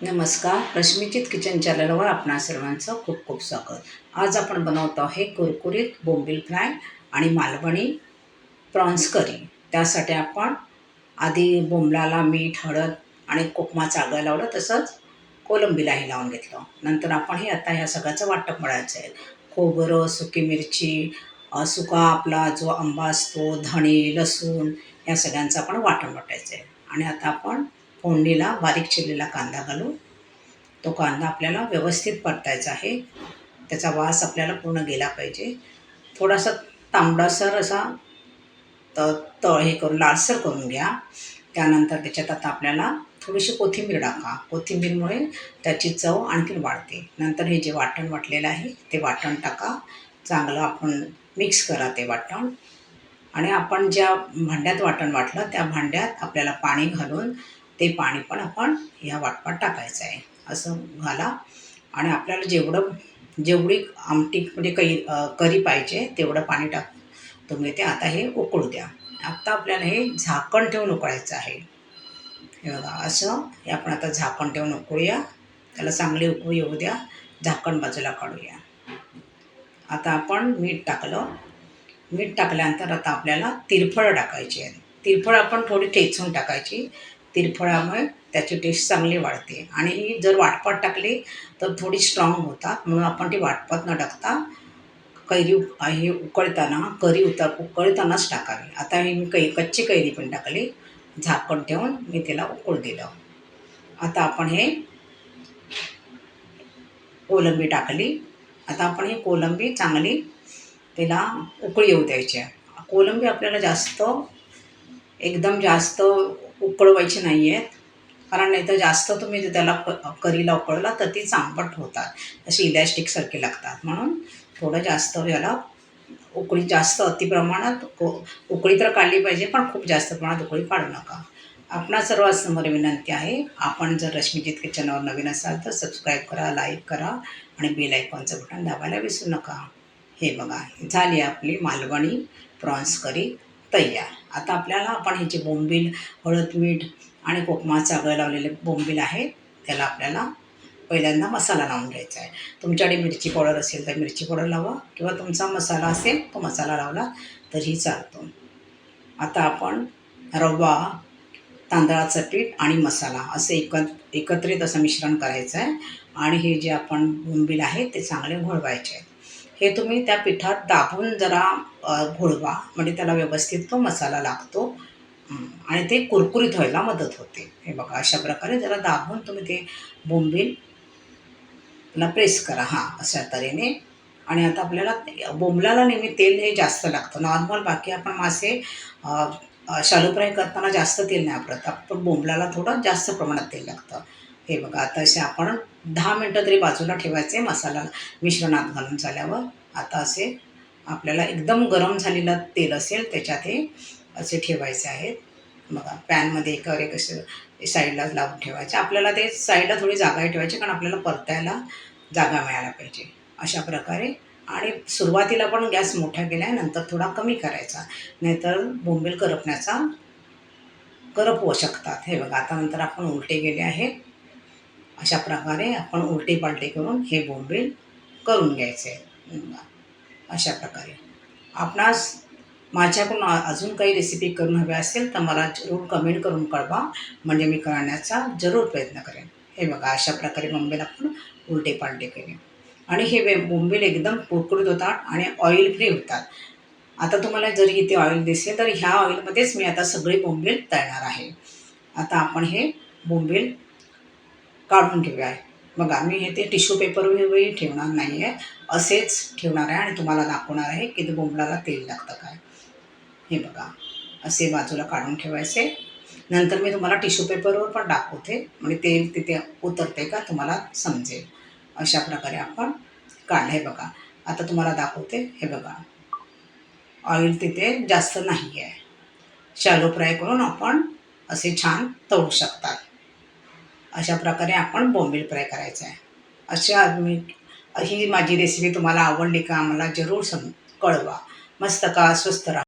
नमस्कार, रश्मीचित किचन चॅनलवर आपणा सर्वांचं खूप खूप स्वागत. आज आपण बनवतो आहे कुरकुरीत बोंबील फ्राय आणि मालवणी प्रॉन्स करी. त्यासाठी आपण आधी बोंबलाला मीठ, हळद आणि कोकमा चाळगायला लावलं, तसंच कोलंबीलाही लावून घेतलं. नंतर आपण आता ह्या सगळ्याचं वाटप मळायचं आहे. खोबरं, सुकी मिरची, सुका आपला जो आंबा असतो, धणे, लसूण या सगळ्यांचं आपण वाटण वाटायचं आहे. आणि आता आपण फोडणीला बारीक चिरलेला कांदा घालू. तो कांदा आपल्याला व्यवस्थित परतायचा आहे. त्याचा वास आपल्याला पूर्ण गेला पाहिजे. थोडासा तांबडासर असा त तळ हे करून लालसर करून घ्या. त्यानंतर त्याच्यात आता आपल्याला थोडीशी कोथिंबीर टाका. कोथिंबीरमुळे त्याची चव आणखीन वाढते. नंतर हे जे वाटण वाटलेलं आहे ते वाटण टाका. चांगलं आपण मिक्स करा ते वाटण. आणि आपण ज्या भांड्यात वाटण वाटलं त्या भांड्यात आपल्याला पाणी घालून ते पाणी पण आपण ह्या वाटपात टाकायचं आहे. असं घाला. आणि आपल्याला जेवढी आमटी म्हणजे करी पाहिजे तेवढं पाणी टाक तुम्ही ते. आता हे उकळू द्या. आता आपल्याला हे झाकण ठेवून उकळायचं आहे. हे बघा, असं हे आपण आता झाकण ठेवून उकळूया. त्याला चांगली उकळी येऊ द्या. झाकण बाजूला काढूया. आता आपण मीठ टाकलं. मीठ टाकल्यानंतर आता आपल्याला तिरफळं टाकायची आहे. तिरफळ आपण थोडी ठेचून टाकायची. तिरफळामुळे त्याची टेस्ट चांगली वाढते. आणि ही जर वाटपात टाकली तर थोडी स्ट्रॉंग होतात, म्हणून आपण ती वाटपात न टाकता कैरी हे उकळताना उकळतानाच टाकावी. आता हे मी कच्ची कैरी पण टाकली. झाकण ठेवून मी त्याला उकळू दिलं. आता आपण हे कोलंबी टाकली. आता आपण ही कोलंबी चांगली त्याला उकळी येऊ द्यायची आहे. कोलंबी आपल्याला एकदम जास्त उकळवायची नाही आहेत, कारण नाही तर जास्त तुम्ही त्याला करीला उकळला तर ती चांबट होतात, अशी इलॅस्टिकसारखी लागतात. म्हणून थोडं जास्त याला उकळी जास्त अतिप्रमाणात उकळी तर काढली पाहिजे, पण खूप जास्त प्रमाणात उकळी काढू नका. आपणा सर्वांसमोर विनंती आहे, आपण जर रश्मीचित किचनवर नवीन असाल तर सबस्क्राईब करा, लाईक करा आणि बेल आयकॉनचं बटन दाबायला विसरू नका. हे बघा, झाली आपली मालवणी प्रॉन्स करी तयार. आता आपण हे जे बोंबील, हळद, मीठ आणि कोकमा चाळगायला लावलेले बोंबील आहे त्याला आपल्याला पहिल्यांदा मसाला लावून घ्यायचा आहे. तुमच्याकडे मिरची पावडर असेल तर मिरची पावडर लावा, किंवा तुमचा मसाला असेल तो मसाला लावला तरीही चालतो. आता आपण रवा, तांदळाचं पीठ आणि मसाला असं एकत्रित असं मिश्रण करायचं आहे. आणि हे जे आपण बोंबील आहे ते चांगले घोळवायचे आहेत. हे तुम्ही त्या पिठात दाबून जरा घोळवा, म्हणजे त्याला व्यवस्थित तो मसाला लागतो आणि ते कुरकुरीत व्हायला मदत होते. हे बघा, अशा प्रकारे जरा दाबून तुम्ही ते बोंबीलला प्रेस करा. अशा तऱ्हेने. आणि आता आपल्याला बोंबलाला नेहमी तेल हे जास्त लागतं. नॉर्मल बाकी आपण मासे शालो फ्राय करताना जास्त तेल नाही वापरत, पण बोंबलाला थोडं जास्त प्रमाणात तेल लागतं. हे बघा, आता असे आपण 10 मिनटं तरी बाजूला ठेवायचे मसाला मिश्रणात घालून झाल्यावर. आता असे आपल्याला एकदम गरम झालेलं तेल असेल त्याच्यात हे असे ठेवायचे आहेत. बघा, पॅनमध्ये एकावर एक असे साईडला लावून ठेवायचे. आपल्याला ते साईडला थोडी जागा ठेवायची, कारण आपल्याला परतायला जागा मिळायला पाहिजे. अशा प्रकारे. आणि सुरुवातीला पण गॅस मोठा केला आहे, नंतर थोडा कमी करायचा, नाहीतर बोंबील करपवू शकतात. हे बघा, आता नंतर आपण उलटे गेले आहेत. अशा प्रकारे आपण उलटे पालटे करून हे बोंबील करून घ्यायचे. अशा प्रकारे. आपणास माझ्याकडून अजून काही रेसिपी करून हव्या असेल तर मला जरूर कमेंट करून कळवा, म्हणजे मी करण्याचा जरूर प्रयत्न करेन. हे बघा, अशा प्रकारे बोंबील आपण उलटे पालटे केले. आणि हे बोंबील एकदम कुरकुरीत होतात आणि ऑइल फ्री होतात. आता तुम्हाला जरी इथे ऑइल दिसेल तर ह्या ऑइलमध्येच मी आता सगळे बोंबील तळणार आहे. आता आपण हे बोंबील काढून घेऊया. बघा, मी हे ते टिश्यू पेपरवरही ठेवणार नाही आहे, असेच ठेवणार आहे आणि तुम्हाला दाखवणार आहे की ते बोंबलाला तेल लागतं काय. हे बघा, असे बाजूला काढून ठेवायचे. नंतर मी तुम्हाला टिश्यू पेपरवर पण दाखवते, म्हणजे तेल तिथे उतरते का तुम्हाला समजेल. अशा प्रकारे आपण काढलं. हे बघा, आता तुम्हाला दाखवते. हे बघा, ऑइल तिथे जास्त नाही आहे. शॅलो फ्राय करून आपण असे छान तळू शकतात. अशा प्रकारे आपण बोंबील फ्राय करायचं आहे. ही माझी रेसिपी तुम्हाला आवडली का मला जरूर कळवा. मस्त का, स्वस्त राहा.